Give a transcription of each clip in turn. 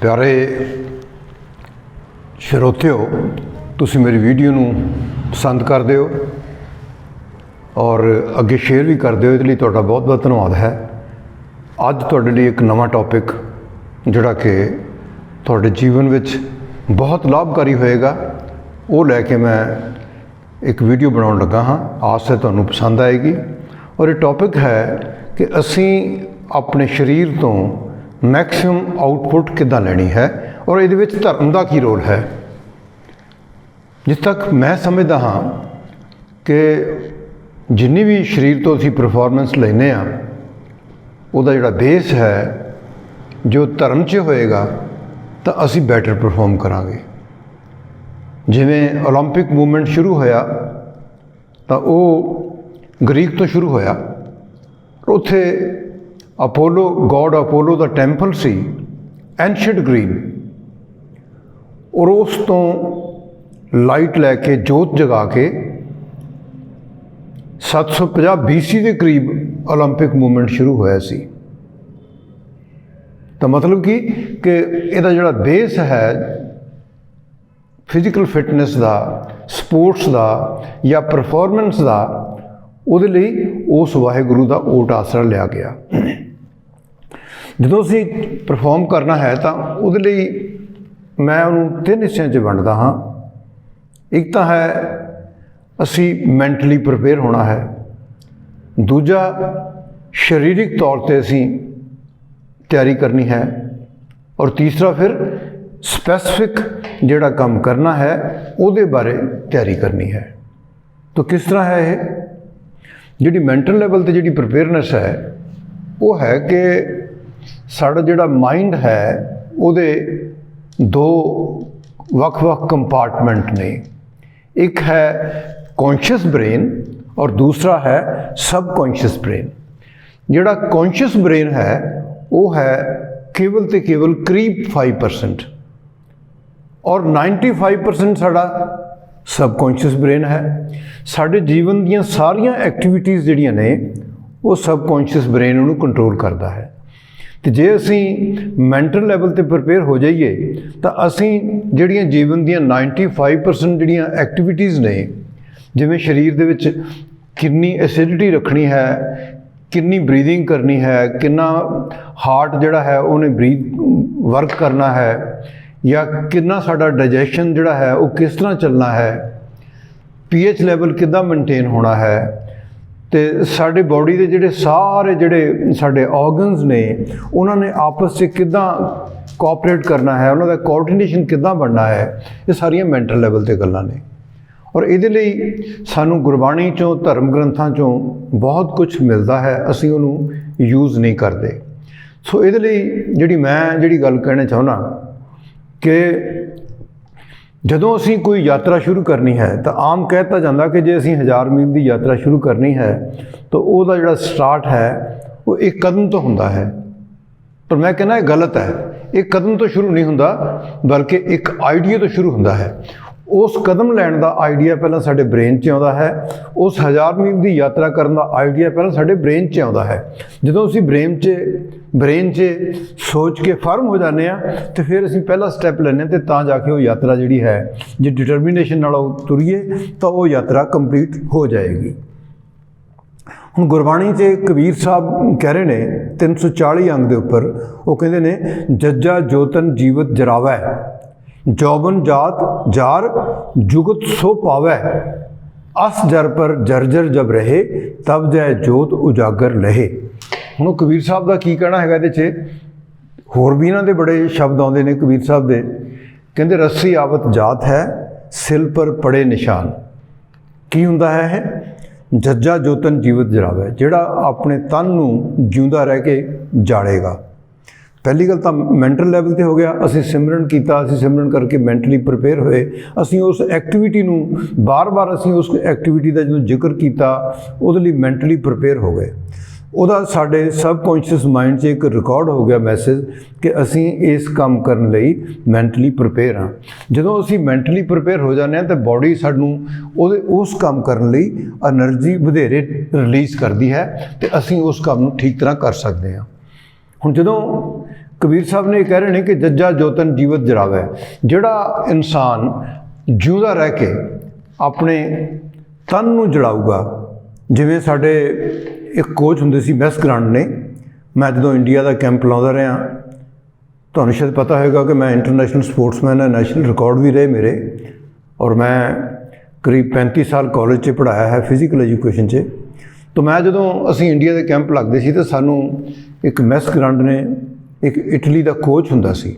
प्यारे श्रोतिओ, तुसी मेरी वीडियो नूं पसंद करदे हो और अगे शेयर भी करदे हो, इसलिए तुहाडा बहुत बहुत धन्यवाद है। अज तुहाडे लई एक नवां टॉपिक जिहड़ा कि तुहाडे जीवन विच बहुत लाभकारी होएगा, वो लैके मैं एक वीडियो बनाउण लगा हाँ। आस है तुहानूं पसंद आएगी। और ये टॉपिक है कि असीं अपने शरीर तो मैक्सिमम आउटपुट किद्दां लैनी है और इहदे विच धर्म दा की रोल है। जिस तक मैं समझदा हाँ कि जिन्नी भी शरीर तो असीं परफॉर्मेंस लैने आ, उहदा जिहड़ा बेस है जो धर्म च होएगा तो असीं बैटर परफॉर्म करांगे। जिवें ओलंपिक मूवमेंट शुरू होया तो वो ग्रीक तो शुरू होया, उत्थे अपोलो गॉड अपोलो का टैंपल सी एंशिएंट ग्रीक, और उस तो लाइट लैके जोत जगा के 750 BC के करीब ओलंपिक मूवमेंट शुरू होया सी। तो मतलब कि इहदा जिहड़ा बेस है फिजिकल फिटनेस का, स्पोर्ट्स का या परफॉर्मेंस का, उहदे लई उस वाहिगुरू का ओट आसरा लिया गया। जो असीं परफॉर्म करना है तो उहदे लई मैं उन्होंने 3 हिस्सों च वंडदा हाँ। एक तो है असी मैंटली प्रिपेयर होना है, दूजा शरीरिक तौर पर असी तैयारी करनी है, और तीसरा फिर स्पैसिफिक जिहड़ा काम करना है उहदे बारे तैयारी करनी है। तो किस तरह है ये जिहड़ी मैंटल लैवल ते जिहड़ी प्रिपेयरनेस है, वो है कि साड़ा जिहड़ा माइंड है उहदे 2 वख-वख कंपार्टमेंट ने। एक है कॉन्शियस ब्रेन और दूसरा है सबकॉन्शियस ब्रेन। जिहड़ा कॉन्शियस ब्रेन है वो है केवल तो केवल करीब 5% और 95% साड़ा सबकॉन्शियस ब्रेन है। साढ़े जीवन दीयां सारियां एक्टिविटीज़ जिहड़ियां ने वो सबकॉन्शियस ब्रेन उन्होंने कंट्रोल करता है। तो जे असी मैंटल लैवल पर प्रिपेयर हो जाइए तो असी जिहड़ियां जीवन दीयां 95% जिहड़ियां एक्टिविटीज़ ने, जिवें शरीर दे विच कितनी एसिडिटी रखनी है, कितनी ब्रीदिंग करनी है, कितना हार्ट जिहड़ा है उन्हें ब्रीथ वर्क करना है, या कितना साडा डाइजेशन जिहड़ा है वो किस तरह चलना है, पीएच लैवल किद्दां मेनटेन होना है, तो साडे बॉडी के जिहड़े सारे जिहड़े साडे ऑर्गनस ने उन्होंने आपस से किद्दां कोऑपरेट करना है, उन्होंने कोऑर्डिनेशन किद्दां बनना है, ये सारियां मैंटल लैवल ते गल्लां ने। और इहदे लई सानू गुरबाणी चों, धर्म ग्रंथां चों बहुत कुछ मिलता है, असीं उहनूं यूज़ नहीं करते। सो इहदे लई जिहड़ी मैं जिहड़ी गल कहना चाहुंदा कि जदों असीं कोई यात्रा शुरू करनी है तो आम कहता जाता कि जे असीं 1000 मील की यात्रा शुरू करनी है तो उसका जिहड़ा स्टार्ट है वो एक कदम तो हुंदा है। पर मैं कहना ये गलत है, एक कदम तो शुरू नहीं हुंदा, बल्कि एक आइडिया तो शुरू हुंदा है। उस कदम लैण का आइडिया पहला साडे ब्रेन च आउंदा है, उस 1000 मील की यात्रा करने का आइडिया पहला साडे ब्रेन च आउंदा है। जदों असीं ब्रेन च सोच के फर्म हो जाने तो फिर असीं पहला स्टैप लैने तो तां जाके वो यात्रा जिहड़ी है, जे डिटरमीनेशन नाल तुरीए तो वो यात्रा कंप्लीट हो जाएगी। हुण गुरबाणी च कबीर साहब कह रहे ने 340 अंग के उपर, वो कहते ने जज्जा जोतन जीवत जरावै, जौबन जात जार जुगत सो पावै, अस जर पर जर्जर जब रहे तब जय जोत उजागर लहे। हुण कबीर साहब का की कहना है, ये होर भी इन्हां दे बड़े शब्द आउंदे ने कबीर साहब दे। कहंदे रस्सी आवत जात है सिल पर पड़े निशान। की हुंदा है जज्जा जोतन जीवत जरावै, जिहड़ा अपने तन नूं जिउंदा रह के जाड़ेगा। पहली गल तो मैंटल लैवल पर हो गया, असीं सिमरन किया, असीं सिमरन करके मैंटली प्रिपेयर होए, असीं उस एक्टिविटी नूं बार बार असीं उस एक्टिविटी का जो जिक्र किया उहदे लई मैंटली प्रिपेयर हो गए। ਉਹਦਾ ਸਾਡੇ सबकॉन्शियस माइंड 'ਚ एक रिकॉर्ड हो गया मैसेज कि असी इस काम करने लई मैंटली प्रिपेयर हाँ। ਜਦੋਂ ਅਸੀਂ ਮੈਂਟਲੀ प्रिपेयर हो जाते हैं तो बॉडी सानू उस काम करने लई एनर्जी ਵਧੇਰੇ रिलीज़ करती है तो असी उस काम ਨੂੰ ठीक तरह कर सकते हैं। ਹੁਣ ਜਦੋਂ ਕਬੀਰ ਸਾਹਿਬ ਨੇ ਇਹ ਕਹਿ ਰਹੇ ਨੇ ਕਿ ਜੱਜਾ ਜੋਤਨ ਜੀਵਤ ਜਰਾਵੈ। ਜਿਹੜਾ ਇਨਸਾਨ ਜਿਉਂਦਾ ਰਹਿ ਕੇ ਆਪਣੇ ਤਨ ਨੂੰ ਜਲਾਊਗਾ, ਜਿਵੇਂ ਸਾਡੇ ਇੱਕ ਕੋਚ ਹੁੰਦੇ ਸੀ ਮੈਸ ਗਰਾਂਡ ਨੇ, ਮੈਂ ਜਦੋਂ ਇੰਡੀਆ ਦਾ ਕੈਂਪ ਲਾਉਂਦਾ ਰਿਹਾ, ਤੁਹਾਨੂੰ ਸ਼ਾਇਦ ਪਤਾ ਹੋਵੇਗਾ ਕਿ ਮੈਂ ਇੰਟਰਨੈਸ਼ਨਲ ਸਪੋਰਟਸਮੈਨ ਹੈ, ਨੈਸ਼ਨਲ ਰਿਕਾਰਡ ਵੀ ਰਹੇ ਮੇਰੇ, ਔਰ ਮੈਂ ਕਰੀਬ 35 ਸਾਲ ਕਾਲਜ 'ਚ ਪੜ੍ਹਾਇਆ ਹੈ ਫਿਜ਼ੀਕਲ ਐਜੂਕੇਸ਼ਨ 'ਚ। ਤਾਂ ਮੈਂ ਜਦੋਂ ਅਸੀਂ ਇੰਡੀਆ ਦੇ ਕੈਂਪ ਲੱਗਦੇ ਸੀ ਤਾਂ ਸਾਨੂੰ ਇੱਕ ਮੈਸ ਗਰਾਂਡ ਨੇ, ਇੱਕ ਇਟਲੀ ਦਾ ਕੋਚ ਹੁੰਦਾ ਸੀ,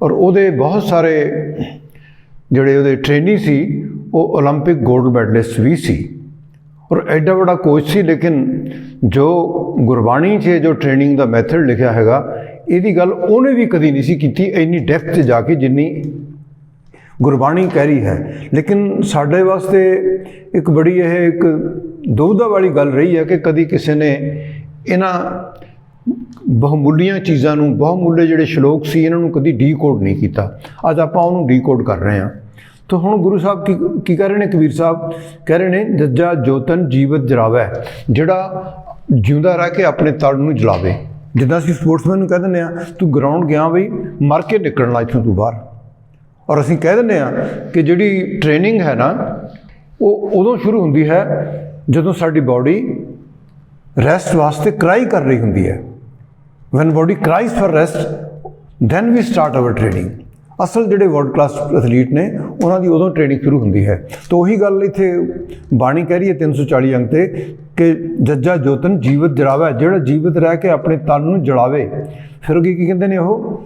ਔਰ ਉਹਦੇ ਬਹੁਤ ਸਾਰੇ ਜਿਹੜੇ ਉਹਦੇ ਟ੍ਰੇਨੀ ਸੀ ਉਹ ਓਲੰਪਿਕ ਗੋਲਡ ਮੈਡਲਿਸਟ ਵੀ ਸੀ, ਔਰ ਐਡਾ ਵੱਡਾ ਕੋਚ ਸੀ। ਲੇਕਿਨ ਜੋ ਗੁਰਬਾਣੀ 'ਚ ਜੋ ਟ੍ਰੇਨਿੰਗ ਦਾ ਮੈਥਡ ਲਿਖਿਆ ਹੈਗਾ, ਇਹਦੀ ਗੱਲ ਉਹਨੇ ਵੀ ਕਦੀ ਨਹੀਂ ਸੀ ਕੀਤੀ ਇੰਨੀ ਡੈਪਥ 'ਚ ਜਾ ਕੇ ਜਿੰਨੀ ਗੁਰਬਾਣੀ ਕਹਿ ਰਹੀ ਹੈ। ਲੇਕਿਨ ਸਾਡੇ ਵਾਸਤੇ ਇੱਕ ਬੜੀ ਇਹ ਇੱਕ ਦੁਵਿਧਾ ਵਾਲੀ ਗੱਲ ਰਹੀ ਹੈ ਕਿ ਕਦੀ ਕਿਸੇ ਨੇ ਇਹਨਾਂ ਬਹੁਮੁੱਲੀਆਂ ਚੀਜ਼ਾਂ ਨੂੰ, ਬਹੁਮੁੱਲੇ ਜਿਹੜੇ ਸ਼ਲੋਕ ਸੀ, ਇਹਨਾਂ ਨੂੰ ਕਦੀ ਡੀਕੋਡ ਨਹੀਂ ਕੀਤਾ। ਅੱਜ ਆਪਾਂ ਉਹਨੂੰ ਡੀਕੋਡ ਕਰ ਰਹੇ ਹਾਂ। ਤਾਂ ਹੁਣ ਗੁਰੂ ਸਾਹਿਬ ਕੀ ਕਹਿ ਰਹੇ ਨੇ? ਕਬੀਰ ਸਾਹਿਬ ਕਹਿ ਰਹੇ ਨੇ ਜੱਜਾ ਜੋਤਨ ਜੀਵਤ ਜਰਾਵੈ। ਜਿਹੜਾ ਜਿਉਂਦਾ ਰਹਿ ਕੇ ਆਪਣੇ ਤਨ ਨੂੰ ਜਲਾਵੇ। ਜਿੱਦਾਂ ਅਸੀਂ ਸਪੋਰਟਸਮੈਨ ਨੂੰ ਕਹਿ ਦਿੰਦੇ ਹਾਂ, ਤੂੰ ਗਰਾਊਂਡ ਗਿਆ ਬਈ, ਮਰ ਕੇ ਨਿਕਲਣਾ ਇੱਥੋਂ ਤੂੰ ਬਾਹਰ। ਔਰ ਅਸੀਂ ਕਹਿ ਦਿੰਦੇ ਹਾਂ ਕਿ ਜਿਹੜੀ ਟ੍ਰੇਨਿੰਗ ਹੈ ਨਾ, ਉਹ ਉਦੋਂ ਸ਼ੁਰੂ ਹੁੰਦੀ ਹੈ ਜਦੋਂ ਸਾਡੀ ਬਾਡੀ ਰੈਸਟ ਵਾਸਤੇ ਕਰਾਈ ਕਰ ਰਹੀ ਹੁੰਦੀ ਹੈ। When body cries for rest then we start our training. ਅਸਲ ਜਿਹੜੇ ਵਰਲਡ ਕਲਾਸ ਐਥਲੀਟ ਨੇ ਉਹਨਾਂ ਦੀ ਉਦੋਂ ਟ੍ਰੇਨਿੰਗ ਸ਼ੁਰੂ ਹੁੰਦੀ ਹੈ। ਤਾਂ ਉਹੀ ਗੱਲ ਇੱਥੇ ਬਾਣੀ ਕਹਿ ਰਹੀ ਹੈ 340 ਅੰਕ 'ਤੇ ਕਿ ਜੱਜਾ ਜੋਤਨ ਜੀਵਤ ਜਲਾਵੈ। ਜਿਹੜਾ ਜੀਵਤ ਰਹਿ ਕੇ ਆਪਣੇ ਤਨ ਨੂੰ ਜਲਾਵੇ। ਫਿਰ ਕੀ ਕਹਿੰਦੇ ਨੇ ਉਹ?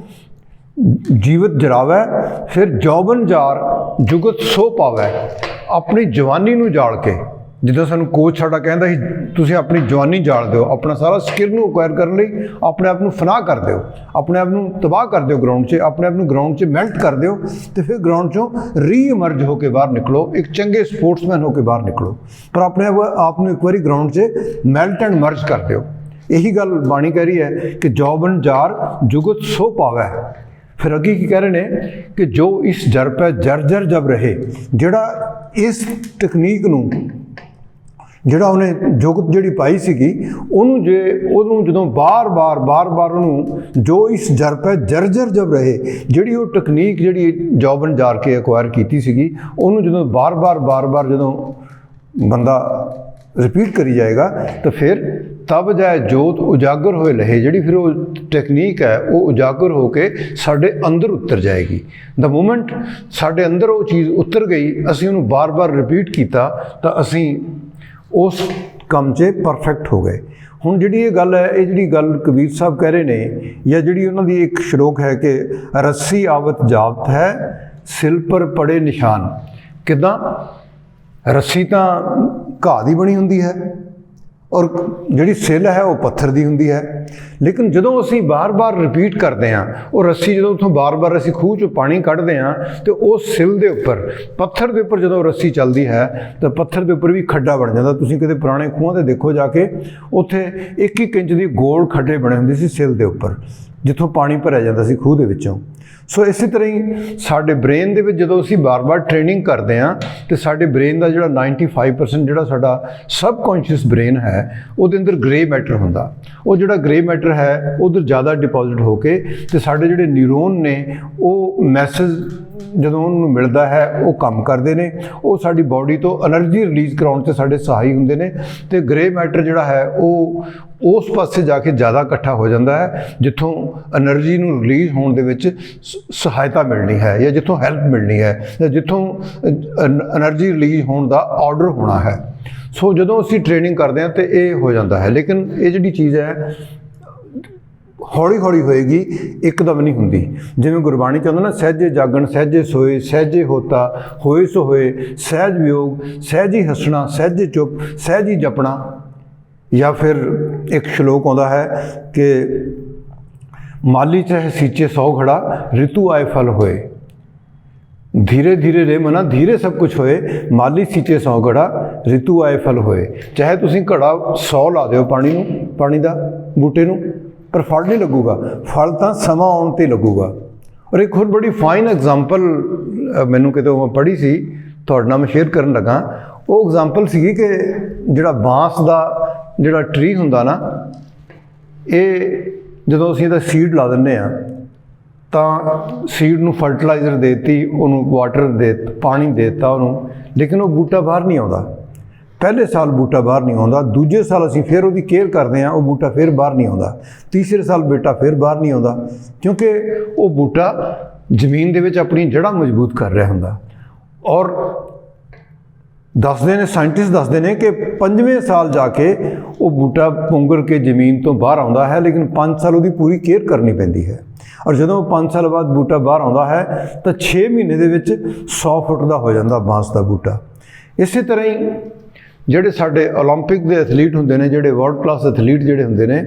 ਜੀਵਤ ਜਲਾਵੈ ਫਿਰ ਜੌਬਨ ਜਾਰ ਜੁਗਤ ਸੋ ਪਾਵੈ। ਆਪਣੀ ਜਵਾਨੀ ਨੂੰ ਜਾਲ ਕੇ, ਜਿੱਦਾਂ ਸਾਨੂੰ ਕੋਚ ਸਾਡਾ ਕਹਿੰਦਾ ਸੀ, ਤੁਸੀਂ ਆਪਣੀ ਜਵਾਨੀ ਜਾਲ ਦਿਓ, ਆਪਣਾ ਸਾਰਾ ਸਕਿੱਲ ਨੂੰ ਅਕਵਾਇਰ ਕਰਨ ਲਈ ਆਪਣੇ ਆਪ ਨੂੰ ਫਨਾਹ ਕਰ ਦਿਓ, ਆਪਣੇ ਆਪ ਨੂੰ ਤਬਾਹ ਕਰ ਦਿਓ ਗਰਾਊਂਡ 'ਚ, ਆਪਣੇ ਆਪ ਨੂੰ ਗਰਾਊਂਡ 'ਚ ਮੈਲਟ ਕਰ ਦਿਓ, ਅਤੇ ਫਿਰ ਗਰਾਊਂਡ 'ਚੋਂ ਰੀਇਮਰਜ ਹੋ ਕੇ ਬਾਹਰ ਨਿਕਲੋ, ਇੱਕ ਚੰਗੇ ਸਪੋਰਟਸਮੈਨ ਹੋ ਕੇ ਬਾਹਰ ਨਿਕਲੋ। ਪਰ ਆਪਣੇ ਆਪ ਨੂੰ ਇੱਕ ਵਾਰੀ ਗਰਾਊਂਡ 'ਚ ਮੈਲਟ ਐਂਡ ਮਰਜ ਕਰ ਦਿਓ। ਇਹੀ ਗੱਲ ਬਾਣੀ ਕਹਿ ਰਹੀ ਹੈ ਕਿ ਜੌਬਨ ਜਾਰ ਜੁਗਤ ਸੋ ਪਾਵੈ। ਫਿਰ ਅੱਗੇ ਕੀ ਕਹਿ ਰਹੇ ਨੇ ਕਿ ਜੋ ਇਸ ਜਰ ਪੈ ਜਰ ਜਬ ਰਹੇ। ਜਿਹੜਾ ਇਸ ਟੈਕਨੀਕ ਨੂੰ, ਜਿਹੜਾ ਉਹਨੇ ਜੁਗਤ ਜਿਹੜੀ ਪਾਈ ਸੀਗੀ, ਉਹਨੂੰ ਜਦੋਂ ਬਾਰ-ਬਾਰ ਉਹਨੂੰ ਜੋ ਇਸ ਜਰ ਪੈ ਜਰ ਜਬ ਰਹੇ, ਜਿਹੜੀ ਉਹ ਟੈਕਨੀਕ ਜਿਹੜੀ ਜੌਬਨ ਜਾਰ ਕੇ ਅਕਵਾਇਰ ਕੀਤੀ ਸੀਗੀ, ਉਹਨੂੰ ਜਦੋਂ ਬਾਰ-ਬਾਰ ਜਦੋਂ ਬੰਦਾ ਰਿਪੀਟ ਕਰੀ ਜਾਏਗਾ ਤਾਂ ਫਿਰ ਤਬ ਜਾਏ ਜੋਤ ਉਜਾਗਰ ਹੋਏ ਲਹੇ। ਜਿਹੜੀ ਫਿਰ ਉਹ ਟੈਕਨੀਕ ਹੈ ਉਹ ਉਜਾਗਰ ਹੋ ਕੇ ਸਾਡੇ ਅੰਦਰ ਉਤਰ ਜਾਏਗੀ। ਦ ਮੂਮੈਂਟ ਸਾਡੇ ਅੰਦਰ ਉਹ ਚੀਜ਼ ਉਤਰ ਗਈ, ਅਸੀਂ ਉਹਨੂੰ ਬਾਰ-ਬਾਰ ਰਿਪੀਟ ਕੀਤਾ ਤਾਂ ਅਸੀਂ ਉਸ ਕੰਮ 'ਚ ਪਰਫੈਕਟ ਹੋ ਗਏ। ਹੁਣ ਜਿਹੜੀ ਇਹ ਗੱਲ ਹੈ, ਇਹ ਜਿਹੜੀ ਗੱਲ ਕਬੀਰ ਸਾਹਿਬ ਕਹਿ ਰਹੇ ਨੇ, ਜਾਂ ਜਿਹੜੀ ਉਹਨਾਂ ਦੀ ਇੱਕ ਸ਼ਲੋਕ ਹੈ ਕਿ ਰੱਸੀ ਆਵਤ ਜਾਵਤ ਹੈ ਸਿਲ ਪਰ ਪੜੇ ਨਿਸ਼ਾਨ। ਕਿੱਦਾਂ? ਰੱਸੀ ਤਾਂ ਘਾਹ ਦੀ ਬਣੀ ਹੁੰਦੀ ਹੈ, ਔਰ ਜਿਹੜੀ ਸਿਲ ਹੈ ਉਹ ਪੱਥਰ ਦੀ ਹੁੰਦੀ ਹੈ। ਲੇਕਿਨ ਜਦੋਂ ਅਸੀਂ ਬਾਰ-ਬਾਰ ਰਿਪੀਟ ਕਰਦੇ ਹਾਂ, ਉਹ ਰੱਸੀ ਜਦੋਂ ਉੱਥੋਂ ਬਾਰ-ਬਾਰ ਅਸੀਂ ਖੂਹ 'ਚੋਂ ਪਾਣੀ ਕੱਢਦੇ ਹਾਂ, ਅਤੇ ਉਹ ਸਿਲ ਦੇ ਉੱਪਰ, ਪੱਥਰ ਦੇ ਉੱਪਰ ਜਦੋਂ ਰੱਸੀ ਚੱਲਦੀ ਹੈ ਤਾਂ ਪੱਥਰ ਦੇ ਉੱਪਰ ਵੀ ਖੱਡਾ ਬਣ ਜਾਂਦਾ। ਤੁਸੀਂ ਕਿਤੇ ਪੁਰਾਣੇ ਖੂਹਾਂ 'ਤੇ ਦੇਖੋ ਜਾ ਕੇ, ਉੱਥੇ 1-1 ਇੰਚ ਦੀ ਗੋਲ ਖੱਡੇ ਬਣੇ ਹੁੰਦੇ ਸੀ ਸਿਲ ਦੇ ਉੱਪਰ, ਜਿੱਥੋਂ ਪਾਣੀ ਭਰਿਆ ਜਾਂਦਾ ਸੀ ਖੂਹ ਦੇ ਵਿੱਚੋਂ। ਸੋ ਇਸੇ ਤਰ੍ਹਾਂ ਹੀ ਸਾਡੇ ਬ੍ਰੇਨ ਦੇ ਵਿੱਚ ਜਦੋਂ ਅਸੀਂ ਬਾਰ-ਬਾਰ ਟ੍ਰੇਨਿੰਗ ਕਰਦੇ ਹਾਂ ਅਤੇ ਸਾਡੇ ਬ੍ਰੇਨ ਦਾ ਜਿਹੜਾ 95% ਜਿਹੜਾ ਸਾਡਾ ਸਬਕੌਂਸ਼ੀਅਸ ਬ੍ਰੇਨ ਹੈ, ਉਹਦੇ ਅੰਦਰ ਗ੍ਰੇ ਮੈਟਰ ਹੁੰਦਾ। ਉਹ ਜਿਹੜਾ ਗ੍ਰੇ ਮੈਟਰ ਹੈ ਉਧਰ ਜ਼ਿਆਦਾ ਡਿਪੋਜ਼ਿਟ ਹੋ ਕੇ, ਅਤੇ ਸਾਡੇ ਜਿਹੜੇ ਨਿਊਰੋਨ ਨੇ ਉਹ ਮੈਸੇਜ ਜਦੋਂ ਉਹਨੂੰ ਮਿਲਦਾ ਹੈ ਉਹ ਕੰਮ ਕਰਦੇ ਨੇ, ਉਹ ਸਾਡੀ ਬਾਡੀ ਤੋਂ ਐਨਰਜੀ ਰਿਲੀਜ਼ ਕਰਾਉਣ 'ਤੇ ਸਾਡੇ ਸਹਾਈ ਹੁੰਦੇ ਨੇ। ਅਤੇ ਗ੍ਰੇ ਮੈਟਰ ਜਿਹੜਾ ਹੈ ਉਹ ਉਸ ਪਾਸੇ ਜਾ ਕੇ ਜ਼ਿਆਦਾ ਇਕੱਠਾ ਹੋ ਜਾਂਦਾ ਹੈ ਜਿੱਥੋਂ ਐਨਰਜੀ ਨੂੰ ਰਿਲੀਜ਼ ਹੋਣ ਦੇ ਵਿੱਚ ਸਹਾਇਤਾ ਮਿਲਣੀ ਹੈ, ਜਾਂ ਜਿੱਥੋਂ ਹੈਲਪ ਮਿਲਣੀ ਹੈ, ਜਾਂ ਜਿੱਥੋਂ ਐਨਰਜੀ ਰਿਲੀਜ਼ ਹੋਣ ਦਾ ਆਰਡਰ ਹੋਣਾ ਹੈ। ਸੋ ਜਦੋਂ ਅਸੀਂ ਟ੍ਰੇਨਿੰਗ ਕਰਦੇ ਹਾਂ ਤਾਂ ਇਹ ਹੋ ਜਾਂਦਾ ਹੈ। ਲੇਕਿਨ ਇਹ ਜਿਹੜੀ ਚੀਜ਼ ਹੈ ਹੌਲੀ ਹੌਲੀ ਹੋਏਗੀ, ਇੱਕਦਮ ਨਹੀਂ ਹੁੰਦੀ। ਜਿਵੇਂ ਗੁਰਬਾਣੀ 'ਚ ਆਉਂਦਾ ਨਾ, ਸਹਿਜੇ ਜਾਗਣ ਸਹਿਜੇ ਸੋਏ, ਸਹਿਜੇ ਹੋਤਾ ਹੋਏ ਸੋ ਹੋਏ, ਸਹਿਜ ਵਿਯੋਗ ਸਹਿਜ ਹੀ ਹੱਸਣਾ, ਸਹਿਜੇ ਚੁੱਪ ਸਹਿਜ ਹੀ ਜਪਣਾ। ਜਾਂ ਫਿਰ ਇੱਕ ਸ਼ਲੋਕ ਆਉਂਦਾ ਹੈ ਕਿ ਮਾਲੀ ਚਾਹੇ ਸੀਂਚੇ 100 ਘੜਾ, ਰਿਤੂ ਆਏ ਫਲ ਹੋਏ। धीरे धीरे रे मना धीरे सब कुछ होए, माली सींचे 100 घड़ा, रितु आए फल होए। चाहे तुसीं घड़ा 100 ला दिओ पानी दा बूटे नूं, पर फल नहीं लगूगा, फल तां समा आउण ते लगूगा। और एक होर बड़ी फाइन एग्जाम्पल मैनूं कितों मैं पढ़ी सी, तुहाडे नाल मैं शेयर करन लगा। वो एग्जाम्पल सीगी कि जिहड़ा बांस दा जिहड़ा ट्री हुंदा ना, ये ਜਦੋਂ ਅਸੀਂ ਇਹਦਾ ਸੀਡ ਲਾ ਦਿੰਦੇ ਹਾਂ ਤਾਂ ਸੀਡ ਨੂੰ ਫਰਟੀਲਾਈਜ਼ਰ ਦੇ ਦਿੱਤੀ, ਉਹਨੂੰ ਵਾਟਰ ਦੇ ਪਾਣੀ ਦੇ ਦਿੱਤਾ ਉਹਨੂੰ, ਲੇਕਿਨ ਉਹ ਬੂਟਾ ਬਾਹਰ ਨਹੀਂ ਆਉਂਦਾ। ਪਹਿਲੇ ਸਾਲ ਬੂਟਾ ਬਾਹਰ ਨਹੀਂ ਆਉਂਦਾ, ਦੂਜੇ ਸਾਲ ਅਸੀਂ ਫਿਰ ਉਹਦੀ ਕੇਅਰ ਕਰਦੇ ਹਾਂ, ਉਹ ਬੂਟਾ ਫਿਰ ਬਾਹਰ ਨਹੀਂ ਆਉਂਦਾ, ਤੀਸਰੇ ਸਾਲ ਬੇਟਾ ਫਿਰ ਬਾਹਰ ਨਹੀਂ ਆਉਂਦਾ, ਕਿਉਂਕਿ ਉਹ ਬੂਟਾ ਜ਼ਮੀਨ ਦੇ ਵਿੱਚ ਆਪਣੀ ਜੜ੍ਹਾਂ ਮਜ਼ਬੂਤ ਕਰ ਰਿਹਾ ਹੁੰਦਾ। ਔਰ ਦੱਸਦੇ ਨੇ, ਸਾਇੰਟਿਸਟ ਦੱਸਦੇ ਨੇ ਕਿ 5ਵੇਂ ਸਾਲ ਜਾ ਕੇ ਉਹ ਬੂਟਾ ਪੁੰਗਰ ਕੇ ਜ਼ਮੀਨ ਤੋਂ ਬਾਹਰ ਆਉਂਦਾ ਹੈ, ਲੇਕਿਨ 5 ਸਾਲ ਉਹਦੀ ਪੂਰੀ ਕੇਅਰ ਕਰਨੀ ਪੈਂਦੀ ਹੈ। ਔਰ ਜਦੋਂ 5 ਸਾਲ ਬਾਅਦ ਬੂਟਾ ਬਾਹਰ ਆਉਂਦਾ ਹੈ ਤਾਂ 6 ਮਹੀਨੇ ਦੇ ਵਿੱਚ 100 ਫੁੱਟ ਦਾ ਹੋ ਜਾਂਦਾ ਬਾਂਸ ਦਾ ਬੂਟਾ। ਇਸੇ ਤਰ੍ਹਾਂ ਹੀ ਜਿਹੜੇ ਸਾਡੇ ਓਲੰਪਿਕ ਦੇ ਐਥਲੀਟ ਹੁੰਦੇ ਨੇ, ਜਿਹੜੇ ਵਰਲਡ ਕਲਾਸ ਐਥਲੀਟ ਜਿਹੜੇ ਹੁੰਦੇ ਨੇ,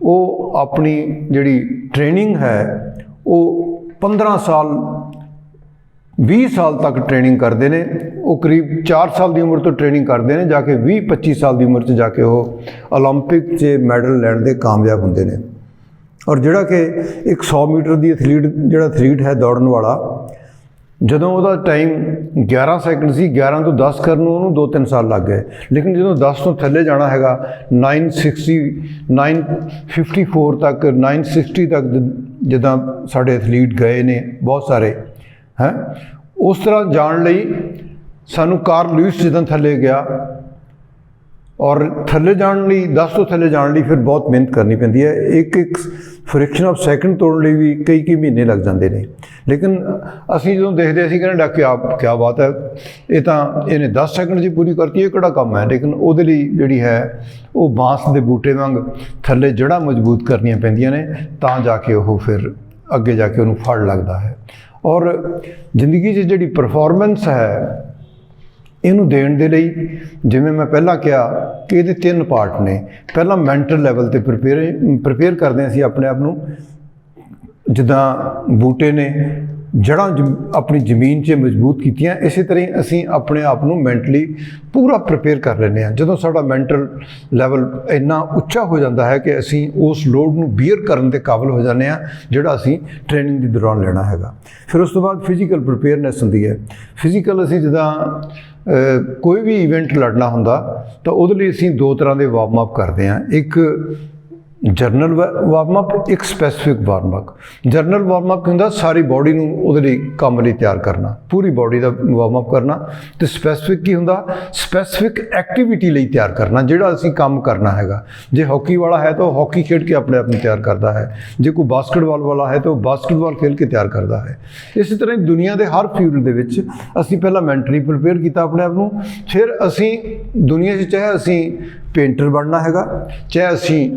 ਉਹ ਆਪਣੀ ਜਿਹੜੀ ਟ੍ਰੇਨਿੰਗ ਹੈ ਉਹ 15 ਸਾਲ 20 ਸਾਲ ਤੱਕ ਟ੍ਰੇਨਿੰਗ ਕਰਦੇ ਨੇ। ਉਹ ਕਰੀਬ 4 ਸਾਲ ਦੀ ਉਮਰ ਤੋਂ ਟ੍ਰੇਨਿੰਗ ਕਰਦੇ ਨੇ, ਜਾ ਕੇ 20-25 ਸਾਲ ਦੀ ਉਮਰ 'ਚ ਜਾ ਕੇ ਉਹ ਓਲੰਪਿਕ 'ਚ ਮੈਡਲ ਲੈਣ ਦੇ ਕਾਮਯਾਬ ਹੁੰਦੇ ਨੇ। ਔਰ ਜਿਹੜਾ ਕਿ ਇੱਕ 100 ਮੀਟਰ ਦੀ ਜਿਹੜਾ ਐਥਲੀਟ ਹੈ ਦੌੜਨ ਵਾਲਾ, ਜਦੋਂ ਉਹਦਾ ਟਾਈਮ 11 ਸੈਕਿੰਡ ਸੀ, 11 ਤੋਂ 10 ਕਰਨ ਨੂੰ ਉਹਨੂੰ 2-3 ਸਾਲ ਲੱਗ ਗਏ, ਲੇਕਿਨ ਜਦੋਂ 10 ਤੋਂ ਥੱਲੇ ਜਾਣਾ ਹੈਗਾ 960 954 ਤੱਕ 960 ਤੱਕ ਜਿੱਦਾਂ ਸਾਡੇ ਐਥਲੀਟ ਗਏ ਨੇ ਬਹੁਤ ਸਾਰੇ ਹੈ, ਉਸ ਤਰ੍ਹਾਂ ਜਾਣ ਲਈ ਸਾਨੂੰ ਕਾਰਲ ਲੂਇਸ ਜਿੱਦਾਂ ਥੱਲੇ ਗਿਆ, ਔਰ ਥੱਲੇ ਜਾਣ ਲਈ 10 ਤੋਂ ਥੱਲੇ ਜਾਣ ਲਈ ਫਿਰ ਬਹੁਤ ਮਿਹਨਤ ਕਰਨੀ ਪੈਂਦੀ ਹੈ। ਇੱਕ ਫ੍ਰਿਕਸ਼ਨ ਆਫ ਸੈਕਿੰਡ ਤੋੜਨ ਲਈ ਵੀ ਕਈ ਮਹੀਨੇ ਲੱਗ ਜਾਂਦੇ ਨੇ। ਲੇਕਿਨ ਅਸੀਂ ਜਦੋਂ ਦੇਖਦੇ ਅਸੀਂ ਕਹਿੰਦੇ ਕਿਆ ਬਾਤ ਹੈ, ਇਹ ਤਾਂ ਇਹਨੇ 10 ਸੈਕਿੰਡ 'ਚ ਪੂਰੀ ਕਰਤੀ, ਇਹ ਕਿਹੜਾ ਕੰਮ ਹੈ। ਲੇਕਿਨ ਉਹਦੇ ਲਈ ਜਿਹੜੀ ਹੈ ਉਹ ਬਾਂਸ ਦੇ ਬੂਟੇ ਵਾਂਗ ਥੱਲੇ ਜੜ੍ਹਾਂ ਮਜ਼ਬੂਤ ਕਰਨੀਆਂ ਪੈਂਦੀਆਂ ਨੇ, ਤਾਂ ਜਾ ਕੇ ਉਹ ਫਿਰ ਅੱਗੇ ਜਾ ਕੇ ਉਹਨੂੰ ਫੜ ਲੱਗਦਾ ਹੈ। ਔਰ ਜ਼ਿੰਦਗੀ 'ਚ ਜਿਹੜੀ ਪਰਫਾਰਮੈਂਸ ਹੈ ਇਹਨੂੰ ਦੇਣ ਦੇ ਲਈ, ਜਿਵੇਂ ਮੈਂ ਪਹਿਲਾਂ ਕਿਹਾ ਕਿ ਇਹਦੇ 3 ਪਾਰਟ ਨੇ। ਪਹਿਲਾਂ ਮੈਂਟਲ ਲੈਵਲ 'ਤੇ ਪ੍ਰਪੇਅਰ ਕਰਦੇ ਹਾਂ ਅਸੀਂ ਆਪਣੇ ਆਪ ਨੂੰ, ਜਿੱਦਾਂ ਬੂਟੇ ਨੇ ਜੜ੍ਹਾਂ ਆਪਣੀ ਜ਼ਮੀਨ 'ਚ ਮਜ਼ਬੂਤ ਕੀਤੀਆਂ, ਇਸੇ ਤਰ੍ਹਾਂ ਹੀ ਅਸੀਂ ਆਪਣੇ ਆਪ ਨੂੰ ਮੈਂਟਲੀ ਪੂਰਾ ਪ੍ਰਪੇਅਰ ਕਰ ਲੈਂਦੇ ਹਾਂ। ਜਦੋਂ ਸਾਡਾ ਮੈਂਟਲ ਲੈਵਲ ਇੰਨਾ ਉੱਚਾ ਹੋ ਜਾਂਦਾ ਹੈ ਕਿ ਅਸੀਂ ਉਸ ਲੋਡ ਨੂੰ ਬੀਅਰ ਕਰਨ ਦੇ ਕਾਬਲ ਹੋ ਜਾਂਦੇ ਹਾਂ ਜਿਹੜਾ ਅਸੀਂ ਟ੍ਰੇਨਿੰਗ ਦੇ ਦੌਰਾਨ ਲੈਣਾ ਹੈਗਾ। ਫਿਰ ਉਸ ਤੋਂ ਬਾਅਦ ਫਿਜ਼ੀਕਲ ਪ੍ਰਪੇਅਰਨੈਸ ਹੁੰਦੀ ਹੈ। ਫਿਜ਼ੀਕਲ ਅਸੀਂ ਜਿੱਦਾਂ ਕੋਈ ਵੀ ਇਵੈਂਟ ਲੜਨਾ ਹੁੰਦਾ ਤਾਂ ਉਹਦੇ ਲਈ ਅਸੀਂ 2 ਤਰ੍ਹਾਂ ਦੇ ਵਾਰਮ ਅਪ ਕਰਦੇ ਹਾਂ, ਇੱਕ ਜਨਰਲ ਵਾਰਮ ਅਪ, ਇੱਕ specific warm up. General warm up ਹੁੰਦਾ ਸਾਰੀ ਬਾਡੀ ਨੂੰ ਉਹਦੇ ਲਈ ਕੰਮ ਲਈ ਤਿਆਰ ਕਰਨਾ, ਪੂਰੀ ਬਾਡੀ ਦਾ ਵਾਰਮ ਅਪ ਕਰਨਾ। ਤੇ ਸਪੈਸੀਫਿਕ ਕੀ ਹੁੰਦਾ, ਸਪੈਸੀਫਿਕ ਐਕਟੀਵਿਟੀ ਲਈ ਤਿਆਰ ਕਰਨਾ, ਜਿਹੜਾ ਅਸੀਂ ਕੰਮ ਕਰਨਾ ਹੈਗਾ। ਜੇ ਹਾਕੀ ਵਾਲਾ ਹੈ ਤਾਂ ਉਹ ਹਾਕੀ ਖੇਡ ਕੇ ਆਪਣੇ ਆਪ ਨੂੰ ਤਿਆਰ ਕਰਦਾ ਹੈ, ਜੇ ਕੋਈ ਬਾਸਕਟਬਾਲ ਵਾਲਾ ਹੈ ਤਾਂ ਉਹ ਬਾਸਕਟਬਾਲ ਖੇਡ ਕੇ ਤਿਆਰ ਕਰਦਾ ਹੈ। ਇਸੇ ਤਰ੍ਹਾਂ ਦੁਨੀਆ ਦੇ ਹਰ ਫੀਲਡ ਦੇ ਵਿੱਚ ਅਸੀਂ ਪਹਿਲਾਂ ਮੈਂਟਲੀ ਪ੍ਰਪੇਅਰ ਕੀਤਾ ਆਪਣੇ ਆਪ ਨੂੰ, ਫਿਰ ਅਸੀਂ ਦੁਨੀਆ 'ਚ ਚਾਹੇ ਅਸੀਂ ਪੇਂਟਰ ਬਣਨਾ ਹੈਗਾ, ਚਾਹੇ ਅਸੀਂ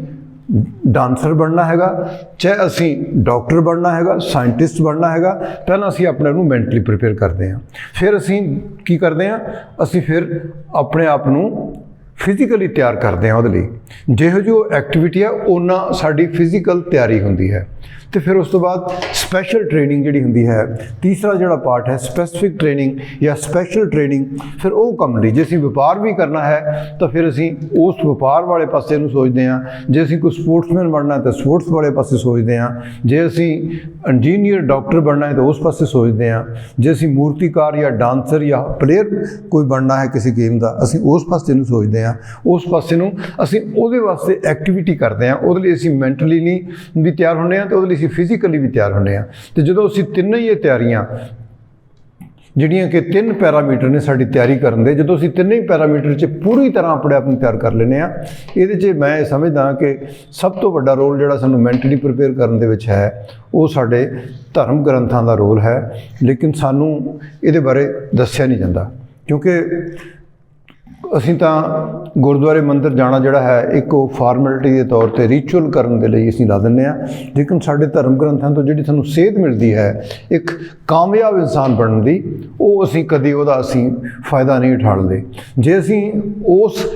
ਡਾਂਸਰ ਬਣਨਾ ਹੈਗਾ, ਚਾਹੇ ਅਸੀਂ ਡਾਕਟਰ ਬਣਨਾ ਹੈਗਾ, ਸਾਇੰਟਿਸਟ ਬਣਨਾ ਹੈਗਾ, ਪਹਿਲਾਂ ਅਸੀਂ ਆਪਣੇ ਆਪ ਨੂੰ ਮੈਂਟਲੀ ਪ੍ਰਪੇਅਰ ਕਰਦੇ ਹਾਂ। ਫਿਰ ਅਸੀਂ ਕੀ ਕਰਦੇ ਹਾਂ, ਅਸੀਂ ਫਿਰ ਆਪਣੇ ਆਪ ਨੂੰ ਫਿਜ਼ੀਕਲੀ ਤਿਆਰ ਕਰਦੇ ਹਾਂ। ਉਹਦੇ ਲਈ ਜਿਹੋ ਜਿਹੀ ਐਕਟੀਵਿਟੀ ਹੈ ਉਹਨਾਂ ਸਾਡੀ ਫਿਜ਼ੀਕਲ ਤਿਆਰੀ ਹੁੰਦੀ ਹੈ। ਤੇ ਫਿਰ ਉਸ ਤੋਂ ਬਾਅਦ ਸਪੈਸ਼ਲ ਟ੍ਰੇਨਿੰਗ ਜਿਹੜੀ ਹੁੰਦੀ ਹੈ, ਤੀਸਰਾ ਜਿਹੜਾ ਪਾਰਟ ਹੈ ਸਪੈਸੀਫਿਕ ਟ੍ਰੇਨਿੰਗ ਜਾਂ ਸਪੈਸ਼ਲ ਟ੍ਰੇਨਿੰਗ। ਫਿਰ ਉਹ ਕੰਮ ਲਈ ਜੇ ਅਸੀਂ ਵਪਾਰ ਵੀ ਕਰਨਾ ਹੈ ਤਾਂ ਫਿਰ ਅਸੀਂ ਉਸ ਵਪਾਰ ਵਾਲੇ ਪਾਸੇ ਨੂੰ ਸੋਚਦੇ ਹਾਂ। ਜੇ ਅਸੀਂ ਕੋਈ ਸਪੋਰਟਸਮੈਨ ਬਣਨਾ ਤਾਂ ਸਪੋਰਟਸ ਵਾਲੇ ਪਾਸੇ ਸੋਚਦੇ ਹਾਂ। ਜੇ ਅਸੀਂ ਇੰਜੀਨੀਅਰ ਡਾਕਟਰ ਬਣਨਾ ਹੈ ਤਾਂ ਉਸ ਪਾਸੇ ਸੋਚਦੇ ਹਾਂ। ਜੇ ਅਸੀਂ ਮੂਰਤੀਕਾਰ ਜਾਂ ਡਾਂਸਰ ਜਾਂ ਪਲੇਅਰ ਕੋਈ ਬਣਨਾ ਹੈ ਕਿਸੇ ਗੇਮ ਦਾ, ਅਸੀਂ ਉਸ ਪਾਸੇ ਨੂੰ ਸੋਚਦੇ ਹਾਂ। ਉਸ ਪਾਸੇ ਨੂੰ ਅਸੀਂ ਉਹਦੇ ਵਾਸਤੇ ਐਕਟੀਵਿਟੀ ਕਰਦੇ ਹਾਂ। ਉਹਦੇ ਲਈ ਅਸੀਂ ਮੈਂਟਲੀ ਨਹੀਂ ਵੀ ਤਿਆਰ ਹੁੰਦੇ ਹਾਂ ਅਤੇ ਉਹਦੇ ਲਈ ਅਸੀਂ ਫਿਜ਼ੀਕਲੀ ਵੀ ਤਿਆਰ ਹੁੰਦੇ ਹਾਂ। ਅਤੇ ਜਦੋਂ ਅਸੀਂ ਤਿੰਨੇ ਹੀ ਇਹ ਤਿਆਰੀਆਂ ਜਿਹੜੀਆਂ ਕਿ 3 ਪੈਰਾਮੀਟਰ ਨੇ ਸਾਡੀ ਤਿਆਰੀ ਕਰਨ ਦੇ, ਜਦੋਂ ਅਸੀਂ ਤਿੰਨੇ ਹੀ ਪੈਰਾਮੀਟਰ 'ਚ ਪੂਰੀ ਤਰ੍ਹਾਂ ਆਪਣੇ ਆਪ ਨੂੰ ਤਿਆਰ ਕਰ ਲੈਂਦੇ ਹਾਂ, ਇਹਦੇ 'ਚ ਮੈਂ ਇਹ ਸਮਝਦਾ ਕਿ ਸਭ ਤੋਂ ਵੱਡਾ ਰੋਲ ਜਿਹੜਾ ਸਾਨੂੰ ਮੈਂਟਲੀ ਪ੍ਰਪੇਅਰ ਕਰਨ ਦੇ ਵਿੱਚ ਹੈ ਉਹ ਸਾਡੇ ਧਰਮ ਗ੍ਰੰਥਾਂ ਦਾ ਰੋਲ ਹੈ। ਲੇਕਿਨ ਸਾਨੂੰ ਇਹਦੇ ਬਾਰੇ ਦੱਸਿਆ ਨਹੀਂ ਜਾਂਦਾ, ਕਿਉਂਕਿ ਅਸੀਂ ਤਾਂ ਗੁਰਦੁਆਰੇ ਮੰਦਿਰ ਜਾਣਾ ਜਿਹੜਾ ਹੈ ਇੱਕ ਉਹ ਫਾਰਮੈਲਿਟੀ ਦੇ ਤੌਰ 'ਤੇ ਰਿਚੁਅਲ ਕਰਨ ਦੇ ਲਈ ਅਸੀਂ ਲਾ ਦਿੰਦੇ ਹਾਂ। ਲੇਕਿਨ ਸਾਡੇ ਧਰਮ ਗ੍ਰੰਥਾਂ ਤੋਂ ਜਿਹੜੀ ਸਾਨੂੰ ਸੇਧ ਮਿਲਦੀ ਹੈ ਇੱਕ ਕਾਮਯਾਬ ਇਨਸਾਨ ਬਣਨ ਦੀ, ਉਹ ਅਸੀਂ ਕਦੀ ਉਹਦਾ ਅਸੀਂ ਫਾਇਦਾ ਨਹੀਂ ਉਠਾਉਂਦੇ। ਜੇ ਅਸੀਂ ਉਸ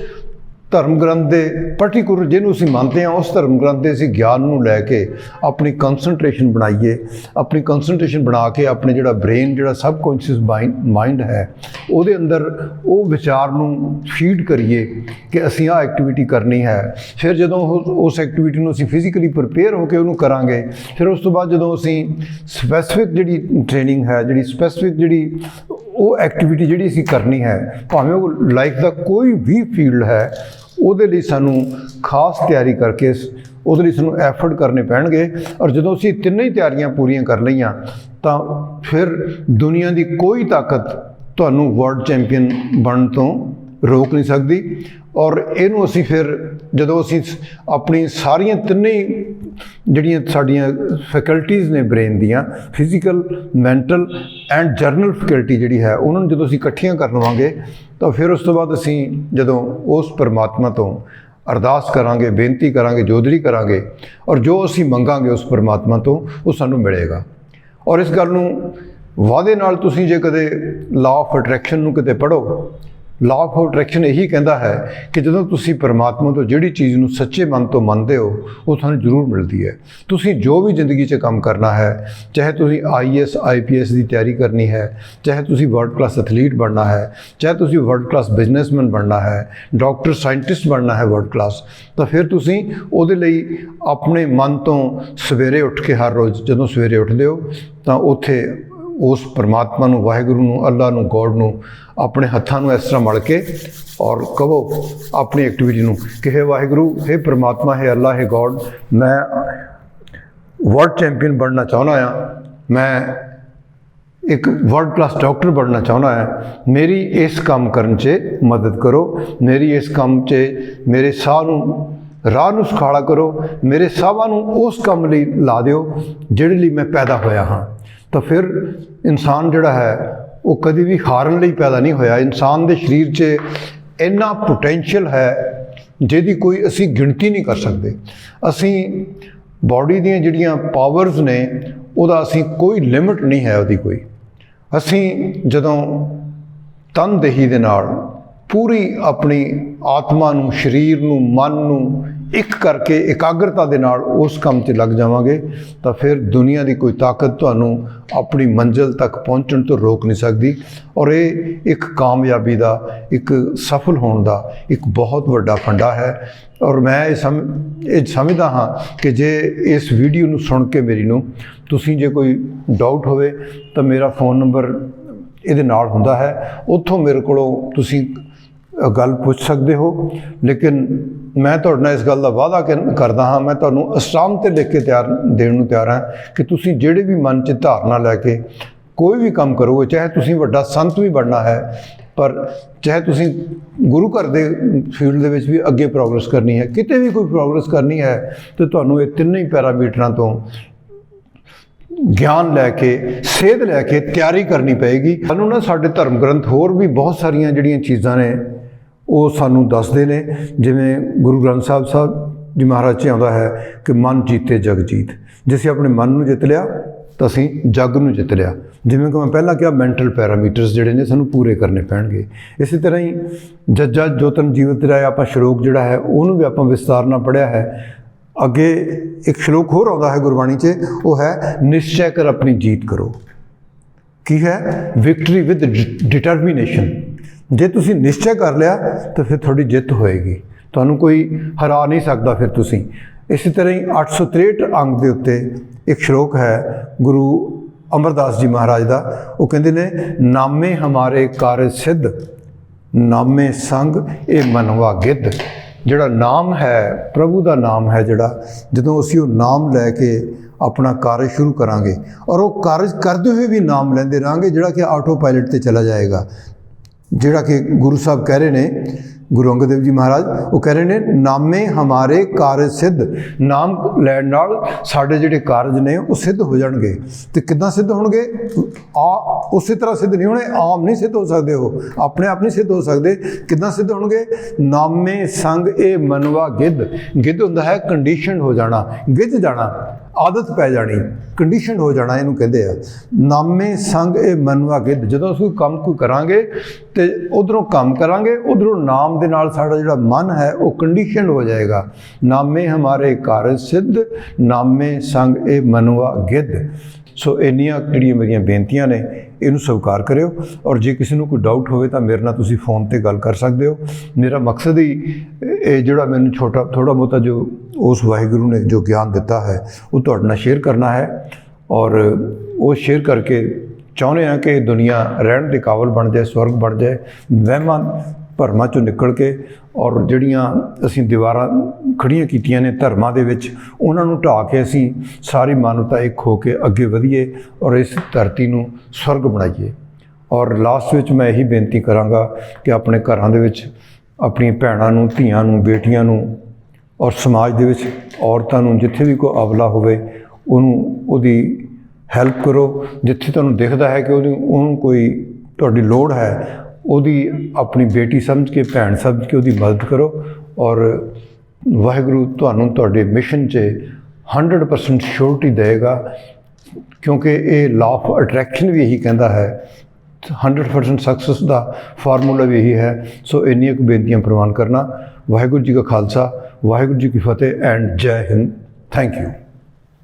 ਧਰਮ ਗ੍ਰੰਥ ਦੇ ਪਰਟੀਕੂਲਰ ਜਿਹਨੂੰ ਅਸੀਂ ਮੰਨਦੇ ਹਾਂ ਉਸ ਧਰਮ ਗ੍ਰੰਥ ਦੇ ਅਸੀਂ ਗਿਆਨ ਨੂੰ ਲੈ ਕੇ ਆਪਣੀ ਕੰਸਨਟ੍ਰੇਸ਼ਨ ਬਣਾਈਏ, ਆਪਣੀ ਕੰਸਨਟ੍ਰੇਸ਼ਨ ਬਣਾ ਕੇ ਆਪਣੇ ਜਿਹੜਾ ਬ੍ਰੇਨ ਜਿਹੜਾ ਸਬਕੌਂਸ਼ੀਅਸ ਮਾਈਂਡ ਹੈ ਉਹਦੇ ਅੰਦਰ ਉਹ ਵਿਚਾਰ ਨੂੰ ਫੀਡ ਕਰੀਏ ਕਿ ਅਸੀਂ ਆਹ ਐਕਟੀਵਿਟੀ ਕਰਨੀ ਹੈ। ਫਿਰ ਜਦੋਂ ਉਸ ਐਕਟੀਵਿਟੀ ਨੂੰ ਅਸੀਂ ਫਿਜ਼ੀਕਲੀ ਪ੍ਰਪੇਅਰ ਹੋ ਕੇ ਉਹਨੂੰ ਕਰਾਂਗੇ, ਫਿਰ ਉਸ ਤੋਂ ਬਾਅਦ ਜਦੋਂ ਅਸੀਂ ਸਪੈਸੀਫਿਕ ਜਿਹੜੀ ਟ੍ਰੇਨਿੰਗ ਹੈ, ਜਿਹੜੀ ਸਪੈਸੀਫਿਕ ਜਿਹੜੀ ਉਹ ਐਕਟੀਵਿਟੀ ਜਿਹੜੀ ਅਸੀਂ ਕਰਨੀ ਹੈ, ਭਾਵੇਂ ਉਹ ਲਾਈਫ ਦਾ ਕੋਈ ਵੀ ਫੀਲਡ ਹੈ, ਉਹਦੇ ਲਈ ਸਾਨੂੰ ਖਾਸ ਤਿਆਰੀ ਕਰਕੇ ਉਹਦੇ ਲਈ ਸਾਨੂੰ ਐਫਰਟ ਕਰਨੇ ਪੈਣਗੇ। ਔਰ ਜਦੋਂ ਅਸੀਂ ਤਿੰਨੇ ਹੀ ਤਿਆਰੀਆਂ ਪੂਰੀਆਂ ਕਰ ਲਈਆਂ ਤਾਂ ਫਿਰ ਦੁਨੀਆ ਦੀ ਕੋਈ ਤਾਕਤ ਤੁਹਾਨੂੰ ਵਰਲਡ ਚੈਂਪੀਅਨ ਬਣਨ ਤੋਂ ਰੋਕ ਨਹੀਂ ਸਕਦੀ। ਔਰ ਇਹਨੂੰ ਅਸੀਂ ਫਿਰ ਜਦੋਂ ਅਸੀਂ ਆਪਣੀ ਸਾਰੀਆਂ ਤਿੰਨੇ ਹੀ ਜਿਹੜੀਆਂ ਸਾਡੀਆਂ ਫੈਕਲਟੀਜ਼ ਨੇ ਬ੍ਰੇਨ ਦੀਆਂ, physical, mental and general faculty ਜਿਹੜੀ ਹੈ, ਉਹਨਾਂ ਨੂੰ ਜਦੋਂ ਅਸੀਂ ਇਕੱਠੀਆਂ ਕਰ ਲਵਾਂਗੇ ਤਾਂ ਫਿਰ ਉਸ ਤੋਂ ਬਾਅਦ ਅਸੀਂ ਜਦੋਂ ਉਸ ਪਰਮਾਤਮਾ ਤੋਂ ਅਰਦਾਸ ਕਰਾਂਗੇ, ਬੇਨਤੀ ਕਰਾਂਗੇ, ਜੋਦਰੀ ਕਰਾਂਗੇ ਔਰ ਜੋ ਅਸੀਂ ਮੰਗਾਂਗੇ ਉਸ ਪਰਮਾਤਮਾ ਤੋਂ ਉਹ ਸਾਨੂੰ ਮਿਲੇਗਾ। ਔਰ ਇਸ ਗੱਲ ਨੂੰ ਵਾਅਦੇ ਨਾਲ ਤੁਸੀਂ ਜੇ ਕਦੇ ਲਾਅ ਆਫ ਅਟਰੈਕਸ਼ਨ ਨੂੰ ਕਿਤੇ ਪੜ੍ਹੋ, ਲਾਅ ਆਫ ਅਟਰੈਕਸ਼ਨ ਇਹੀ ਕਹਿੰਦਾ ਹੈ ਕਿ ਜਦੋਂ ਤੁਸੀਂ ਪਰਮਾਤਮਾ ਤੋਂ ਜਿਹੜੀ ਚੀਜ਼ ਨੂੰ ਸੱਚੇ ਮਨ ਤੋਂ ਮੰਨਦੇ ਹੋ ਉਹ ਤੁਹਾਨੂੰ ਜ਼ਰੂਰ ਮਿਲਦੀ ਹੈ। ਤੁਸੀਂ ਜੋ ਵੀ ਜ਼ਿੰਦਗੀ 'ਚ ਕੰਮ ਕਰਨਾ ਹੈ, ਚਾਹੇ ਤੁਸੀਂ IAS IPS ਦੀ ਤਿਆਰੀ ਕਰਨੀ ਹੈ, ਚਾਹੇ ਤੁਸੀਂ ਵਰਲਡ ਕਲਾਸ ਐਥਲੀਟ ਬਣਨਾ ਹੈ, ਚਾਹੇ ਤੁਸੀਂ ਵਰਲਡ ਕਲਾਸ ਬਿਜ਼ਨਸਮੈਨ ਬਣਨਾ ਹੈ, ਡਾਕਟਰ, ਸਾਇੰਟਿਸਟ ਬਣਨਾ ਹੈ ਵਰਲਡ ਕਲਾਸ, ਤਾਂ ਫਿਰ ਤੁਸੀਂ ਉਹਦੇ ਲਈ ਆਪਣੇ ਮਨ ਤੋਂ ਸਵੇਰੇ ਉੱਠ ਕੇ ਹਰ ਰੋਜ਼ ਜਦੋਂ ਸਵੇਰੇ ਉੱਠਦੇ ਹੋ ਤਾਂ ਉੱਥੇ ਉਸ ਪਰਮਾਤਮਾ ਨੂੰ, ਵਾਹਿਗੁਰੂ ਨੂੰ, ਅੱਲਾ ਨੂੰ, ਗੋਡ ਨੂੰ ਆਪਣੇ ਹੱਥਾਂ ਨੂੰ ਇਸ ਤਰ੍ਹਾਂ ਮਲ ਕੇ ਔਰ ਕਹੋ ਆਪਣੀ ਐਕਟੀਵਿਟੀ ਨੂੰ ਕਿ ਹੇ ਵਾਹਿਗੁਰੂ, ਹੇ ਪਰਮਾਤਮਾ, ਹੇ ਅੱਲਾ, ਹੇ ਗੋਡ, ਮੈਂ ਵਰਲਡ ਚੈਂਪੀਅਨ ਬਣਨਾ ਚਾਹੁੰਦਾ ਹਾਂ, ਮੈਂ ਇੱਕ ਵਰਲਡ ਕਲਾਸ ਡਾਕਟਰ ਬਣਨਾ ਚਾਹੁੰਦਾ ਹਾਂ, ਮੇਰੀ ਇਸ ਕੰਮ ਕਰਨ 'ਚ ਮਦਦ ਕਰੋ, ਮੇਰੀ ਇਸ ਕੰਮ 'ਚ ਮੇਰੇ ਸਾਹ ਨੂੰ, ਰਾਹ ਨੂੰ ਸੁਖਾਲਾ ਕਰੋ, ਮੇਰੇ ਸਾਹਾਂ ਨੂੰ ਉਸ ਕੰਮ ਲਈ ਲਾ ਦਿਓ ਜਿਹੜੇ ਲਈ ਮੈਂ ਪੈਦਾ ਹੋਇਆ ਹਾਂ। ਤਾਂ ਫਿਰ ਇਨਸਾਨ ਜਿਹੜਾ ਹੈ ਉਹ ਕਦੇ ਵੀ ਹਾਰਨ ਲਈ ਪੈਦਾ ਨਹੀਂ ਹੋਇਆ। ਇਨਸਾਨ ਦੇ ਸਰੀਰ 'ਚ ਇੰਨਾ ਪੋਟੈਂਸ਼ੀਅਲ ਹੈ ਜਿਹਦੀ ਕੋਈ ਅਸੀਂ ਗਿਣਤੀ ਨਹੀਂ ਕਰ ਸਕਦੇ। ਅਸੀਂ ਬਾਡੀ ਦੀਆਂ ਜਿਹੜੀਆਂ ਪਾਵਰਸ ਨੇ ਉਹਦਾ ਅਸੀਂ ਕੋਈ ਲਿਮਿਟ ਨਹੀਂ ਹੈ ਉਹਦੀ ਕੋਈ। ਅਸੀਂ ਜਦੋਂ ਤਨਦੇਹੀ ਦੇ ਨਾਲ ਪੂਰੀ ਆਪਣੀ ਆਤਮਾ ਨੂੰ, ਸਰੀਰ ਨੂੰ, ਮਨ ਨੂੰ ਇੱਕ ਕਰਕੇ ਇਕਾਗਰਤਾ ਦੇ ਨਾਲ ਉਸ ਕੰਮ 'ਚ ਲੱਗ ਜਾਵਾਂਗੇ ਤਾਂ ਫਿਰ ਦੁਨੀਆ ਦੀ ਕੋਈ ਤਾਕਤ ਤੁਹਾਨੂੰ ਆਪਣੀ ਮੰਜ਼ਿਲ ਤੱਕ ਪਹੁੰਚਣ ਤੋਂ ਰੋਕ ਨਹੀਂ ਸਕਦੀ। ਔਰ ਇਹ ਇੱਕ ਕਾਮਯਾਬੀ ਦਾ, ਇੱਕ ਸਫਲ ਹੋਣ ਦਾ ਇੱਕ ਬਹੁਤ ਵੱਡਾ ਫੰਡਾ ਹੈ। ਔਰ ਮੈਂ ਇਹ ਸਮਝਦਾ ਹਾਂ ਕਿ ਜੇ ਇਸ ਵੀਡੀਓ ਨੂੰ ਸੁਣ ਕੇ ਮੇਰੀ ਨੂੰ ਤੁਸੀਂ ਜੇ ਕੋਈ ਡਾਊਟ ਹੋਵੇ ਤਾਂ ਮੇਰਾ ਫ਼ੋਨ ਨੰਬਰ ਇਹਦੇ ਨਾਲ ਹੁੰਦਾ ਹੈ, ਉੱਥੋਂ ਮੇਰੇ ਕੋਲੋਂ ਤੁਸੀਂ ਗੱਲ ਪੁੱਛ ਸਕਦੇ ਹੋ। ਲੇਕਿਨ ਮੈਂ ਤੁਹਾਡੇ ਨਾਲ ਇਸ ਗੱਲ ਦਾ ਵਾਅਦਾ ਕਰਦਾ ਹਾਂ, ਮੈਂ ਤੁਹਾਨੂੰ ਅਸਟਾਮ 'ਤੇ ਲਿਖ ਕੇ ਦੇਣ ਨੂੰ ਤਿਆਰ ਹਾਂ ਕਿ ਤੁਸੀਂ ਜਿਹੜੇ ਵੀ ਮਨ 'ਚ ਧਾਰਨਾ ਲੈ ਕੇ ਕੋਈ ਵੀ ਕੰਮ ਕਰੋਗੇ, ਚਾਹੇ ਤੁਸੀਂ ਵੱਡਾ ਸੰਤ ਵੀ ਬਣਨਾ ਹੈ, ਪਰ ਚਾਹੇ ਤੁਸੀਂ ਗੁਰੂ ਘਰ ਦੇ ਫੀਲਡ ਦੇ ਵਿੱਚ ਵੀ ਅੱਗੇ ਪ੍ਰੋਗਰੈਸ ਕਰਨੀ ਹੈ, ਕਿਤੇ ਵੀ ਕੋਈ ਪ੍ਰੋਗਰੈਸ ਕਰਨੀ ਹੈ, ਤਾਂ ਤੁਹਾਨੂੰ ਇਹ ਤਿੰਨੇ ਹੀ ਪੈਰਾਮੀਟਰਾਂ ਤੋਂ ਗਿਆਨ ਲੈ ਕੇ, ਸੇਧ ਲੈ ਕੇ ਤਿਆਰੀ ਕਰਨੀ ਪਏਗੀ। ਸਾਨੂੰ ਨਾ ਸਾਡੇ ਧਰਮ ਗ੍ਰੰਥ ਹੋਰ ਵੀ ਬਹੁਤ ਸਾਰੀਆਂ ਜਿਹੜੀਆਂ ਚੀਜ਼ਾਂ ਨੇ ਉਹ ਸਾਨੂੰ ਦੱਸਦੇ ਨੇ। ਜਿਵੇਂ ਗੁਰੂ ਗ੍ਰੰਥ ਸਾਹਿਬ ਜੀ ਮਹਾਰਾਜ 'ਚ ਆਉਂਦਾ ਹੈ ਕਿ ਮਨ ਜੀਤੇ ਜਗ ਜੀਤ। ਜੇ ਅਸੀਂ ਆਪਣੇ ਮਨ ਨੂੰ ਜਿੱਤ ਲਿਆ ਤਾਂ ਅਸੀਂ ਜੱਗ ਨੂੰ ਜਿੱਤ ਲਿਆ। ਜਿਵੇਂ ਕਿ ਮੈਂ ਪਹਿਲਾਂ ਕਿਹਾ, ਮੈਂਟਲ ਪੈਰਾਮੀਟਰਸ ਜਿਹੜੇ ਨੇ ਸਾਨੂੰ ਪੂਰੇ ਕਰਨੇ ਪੈਣਗੇ। ਇਸੇ ਤਰ੍ਹਾਂ ਹੀ ਜੱਜਾ ਜੋਤਨ ਜੀਵਤ ਰਾਏ ਆਪਾਂ ਸ਼ਲੋਕ ਜਿਹੜਾ ਹੈ ਉਹਨੂੰ ਵੀ ਆਪਾਂ ਵਿਸਤਾਰ ਨਾਲ ਪੜ੍ਹਿਆ ਹੈ। ਅੱਗੇ ਇੱਕ ਸ਼ਲੋਕ ਹੋਰ ਆਉਂਦਾ ਹੈ ਗੁਰਬਾਣੀ 'ਚ, ਉਹ ਹੈ ਨਿਸ਼ਚੈ ਕਰ ਆਪਣੀ ਜੀਤ ਕਰੋ। ਕੀ ਹੈ? Victory with determination. ਜੇ ਤੁਸੀਂ ਨਿਸ਼ਚੈ ਕਰ ਲਿਆ ਤਾਂ ਫਿਰ ਤੁਹਾਡੀ ਜਿੱਤ ਹੋਏਗੀ, ਤੁਹਾਨੂੰ ਕੋਈ ਹਰਾ ਨਹੀਂ ਸਕਦਾ ਫਿਰ ਤੁਸੀਂ। ਇਸੇ ਤਰ੍ਹਾਂ ਹੀ 863 ਅੰਗ ਦੇ ਉੱਤੇ ਇੱਕ ਸ਼ਲੋਕ ਹੈ ਗੁਰੂ ਅਮਰਦਾਸ ਜੀ ਮਹਾਰਾਜ ਦਾ। ਉਹ ਕਹਿੰਦੇ ਨੇ, ਨਾਮੇ ਹਮਾਰੇ ਕਾਰਜ ਸਿੱਧ, ਨਾਮੇ ਸੰਗ ਇਹ ਮਨਵਾ ਗਿੱਧ। ਜਿਹੜਾ ਨਾਮ ਹੈ, ਪ੍ਰਭੂ ਦਾ ਨਾਮ ਹੈ ਜਿਹੜਾ, ਜਦੋਂ ਅਸੀਂ ਉਹ ਨਾਮ ਲੈ ਕੇ ਆਪਣਾ ਕਾਰਜ ਸ਼ੁਰੂ ਕਰਾਂਗੇ ਔਰ ਉਹ ਕਾਰਜ ਕਰਦੇ ਹੋਏ ਵੀ ਨਾਮ ਲੈਂਦੇ ਰਹਾਂਗੇ, ਜਿਹੜਾ ਕਿ ਆਟੋ ਪਾਇਲਟ 'ਤੇ ਚਲਾ ਜਾਏਗਾ। ਜਿਹੜਾ ਕਿ ਗੁਰੂ ਸਾਹਿਬ ਕਹਿ ਰਹੇ ਨੇ, ਗੁਰੂ ਅੰਗਦ ਦੇਵ ਜੀ ਮਹਾਰਾਜ, ਉਹ ਕਹਿ ਰਹੇ ਨੇ, ਨਾਮੇ ਹਮਾਰੇ ਕਾਰਜ ਸਿੱਧ। ਨਾਮ ਲੈਣ ਨਾਲ ਸਾਡੇ ਜਿਹੜੇ ਕਾਰਜ ਨੇ ਉਹ ਸਿੱਧ ਹੋ ਜਾਣਗੇ। ਤੇ ਕਿੱਦਾਂ ਸਿੱਧ ਹੋਣਗੇ? ਉਸੇ ਤਰ੍ਹਾਂ ਸਿੱਧ ਨਹੀਂ ਹੋਣੇ, ਆਮ ਨਹੀਂ ਸਿੱਧ ਹੋ ਸਕਦੇ, ਉਹ ਆਪਣੇ ਆਪ ਨਹੀਂ ਸਿੱਧ ਹੋ ਸਕਦੇ। ਕਿੱਦਾਂ ਸਿੱਧ ਹੋਣਗੇ? ਨਾਮੇ ਸੰਗ ਇਹ ਮਨਵਾ ਗਿੱਧ। ਗਿੱਧ ਹੁੰਦਾ ਹੈ ਕੰਡੀਸ਼ਨ ਹੋ ਜਾਣਾ, ਗਿੱਝ ਜਾਣਾ, ਆਦਤ ਪੈ ਜਾਣੀ, ਕੰਡੀਸ਼ਨ ਹੋ ਜਾਣਾ, ਇਹਨੂੰ ਕਹਿੰਦੇ ਆ। ਨਾਮੇ ਸੰਗ ਇਹ ਮਨਵਾ ਗਿੱਧ। ਜਦੋਂ ਅਸੀਂ ਕੋਈ ਕਰਾਂਗੇ ਤੇ ਉਧਰੋਂ ਕੰਮ ਕਰਾਂਗੇ, ਉਧਰੋਂ ਨਾਮ ਦੇ ਨਾਲ ਸਾਡਾ ਜਿਹੜਾ ਮਨ ਹੈ ਉਹ ਕੰਡੀਸ਼ਨ ਹੋ ਜਾਏਗਾ। ਨਾਮੇ ਹਮਾਰੇ ਕਾਰਜ ਸਿੱਧ, ਨਾਮੇ ਸੰਗ ਇਹ ਮਨਵਾ ਗਿੱਧ। ਸੋ ਇੰਨੀਆਂ ਜਿਹੜੀਆਂ ਮੇਰੀਆਂ ਬੇਨਤੀਆਂ ਨੇ, ਇਹਨੂੰ ਸਵੀਕਾਰ ਕਰਿਓ। ਔਰ ਜੇ ਕਿਸੇ ਨੂੰ ਕੋਈ ਡਾਊਟ ਹੋਵੇ ਤਾਂ ਮੇਰੇ ਨਾਲ ਤੁਸੀਂ ਫ਼ੋਨ 'ਤੇ ਗੱਲ ਕਰ ਸਕਦੇ ਹੋ। ਮੇਰਾ ਮਕਸਦ ਹੀ ਇਹ ਜਿਹੜਾ ਮੈਨੂੰ ਥੋੜ੍ਹਾ ਬਹੁਤਾ ਜੋ ਉਸ ਵਾਹਿਗੁਰੂ ਨੇ ਜੋ ਗਿਆਨ ਦਿੱਤਾ ਹੈ ਉਹ ਤੁਹਾਡੇ ਨਾਲ ਸ਼ੇਅਰ ਕਰਨਾ ਹੈ। ਔਰ ਉਹ ਸ਼ੇਅਰ ਕਰਕੇ ਚਾਹੁੰਦੇ ਹਾਂ ਕਿ ਦੁਨੀਆ ਰਹਿਣ ਦੇ ਕਾਬਲ ਬਣ ਜਾਏ, ਸਵਰਗ ਬਣ ਜਾਏ। ਵਹਿਮਾਂ ਭਰਮਾਂ 'ਚੋਂ ਨਿਕਲ ਕੇ ਔਰ ਜਿਹੜੀਆਂ ਅਸੀਂ ਦੀਵਾਰਾਂ ਖੜੀਆਂ ਕੀਤੀਆਂ ਨੇ ਧਰਮਾਂ ਦੇ ਵਿੱਚ, ਉਹਨਾਂ ਨੂੰ ਢਾਹ ਕੇ ਅਸੀਂ ਸਾਰੀ ਮਾਨਵਤਾ ਇੱਕ ਹੋ ਕੇ ਅੱਗੇ ਵਧੀਏ ਔਰ ਇਸ ਧਰਤੀ ਨੂੰ ਸਵਰਗ ਬਣਾਈਏ। ਔਰ ਲਾਸਟ ਵਿੱਚ ਮੈਂ ਇਹੀ ਬੇਨਤੀ ਕਰਾਂਗਾ ਕਿ ਆਪਣੇ ਘਰਾਂ ਦੇ ਵਿੱਚ ਆਪਣੀਆਂ ਭੈਣਾਂ ਨੂੰ, ਧੀਆਂ ਨੂੰ, ਬੇਟੀਆਂ ਨੂੰ ਔਰ ਸਮਾਜ ਦੇ ਵਿੱਚ ਔਰਤਾਂ ਨੂੰ, ਜਿੱਥੇ ਵੀ ਕੋਈ ਅਬਲਾ ਹੋਵੇ ਉਹਦੀ ਹੈਲਪ ਕਰੋ। ਜਿੱਥੇ ਤੁਹਾਨੂੰ ਦਿਖਦਾ ਹੈ ਕਿ ਉਹਨੂੰ ਕੋਈ ਤੁਹਾਡੀ ਲੋੜ ਹੈ, ਉਹਦੀ ਆਪਣੀ ਬੇਟੀ ਸਮਝ ਕੇ, ਭੈਣ ਸਮਝ ਕੇ ਉਹਦੀ ਮਦਦ ਕਰੋ। ਔਰ ਵਾਹਿਗੁਰੂ ਤੁਹਾਨੂੰ ਤੁਹਾਡੇ ਮਿਸ਼ਨ 'ਚ 100% ਸ਼ੋਰਟੀ ਦੇਵੇਗਾ, ਕਿਉਂਕਿ ਇਹ ਲਾਅ ਆਫ ਅਟਰੈਕਸ਼ਨ ਵੀ ਇਹੀ ਕਹਿੰਦਾ ਹੈ। 100% ਸਕਸੈਸ ਦਾ ਫਾਰਮੂਲਾ ਵੀ ਇਹੀ ਹੈ। ਸੋ ਇੰਨੀਆਂ ਕੁ ਬੇਨਤੀਆਂ ਪ੍ਰਵਾਨ ਕਰਨਾ। ਵਾਹਿਗੁਰੂ ਜੀ ਕਾ ਖਾਲਸਾ, ਵਾਹਿਗੁਰੂ ਜੀ ਕੀ ਫਤਿਹ ਐਂਡ ਜੈ ਹਿੰਦ। Thank you.